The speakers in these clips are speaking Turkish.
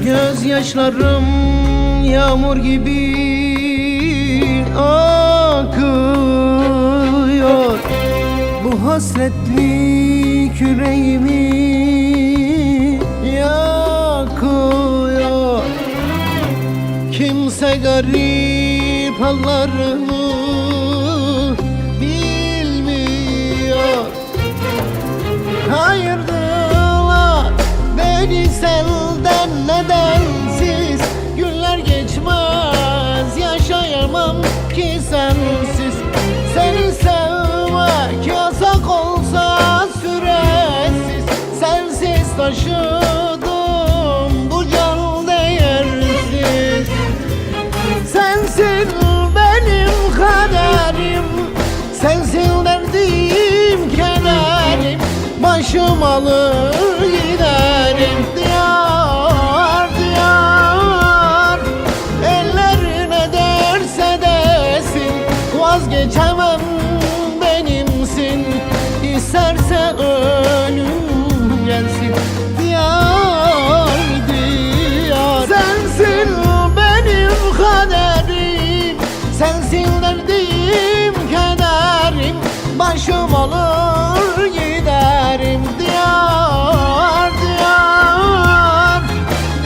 Gözyaşlarım yağmur gibi akıyor. Bu hasretlik yüreğimi yakıyor. Kimse garip hallarımı bilmiyor. Ayırdılar beni senden, nedensiz. Günler geçmez, yaşayamam ki sensiz. Seni sevmek yasak olsa süresiz. Sensiz taşıdım bu can değersiz. Sensin benim kaderim, sensin derdim kederim. Başım alır giderim diyar diyar. Ellerine derse desin, vazgeçemem benimsin. İsterse ölüm gelsin diyar diyar. Sensin benim kaderim, sensin derdim kederim. Başım alır giderim diyar diyar.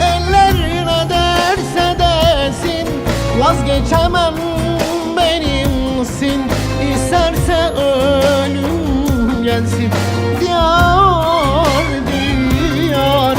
Ellerine derse desin, vazgeçemem benimsin. İsterse ölüm gelsin diyar diyar.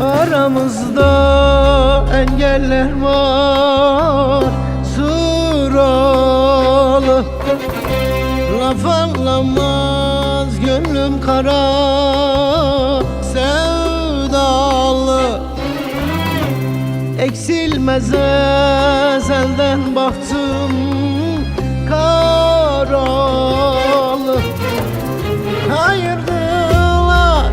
Aramızda engeller var sıralı. Laf anlamaz gönlüm kara sevdalı. Eksilmez ezelden bahtım karalı. Ayırdılar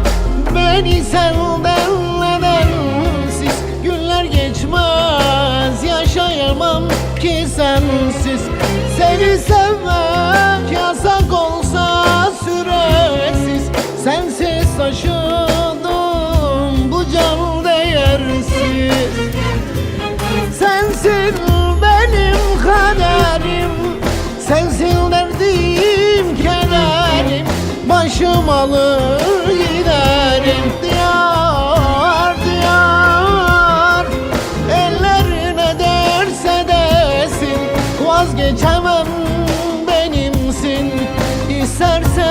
beni senden, nedensiz. Günler geçmez, yaşayamam ki sensiz. Seni sevmek yasak olsa süresiz. Sensiz taşıdım bu can değersiz. Sensin benim kaderim, sensin derdim kederim. Başım alır giderim diyar diyar. Ellerine derse desin, vazgeçemem benimsin. İsterse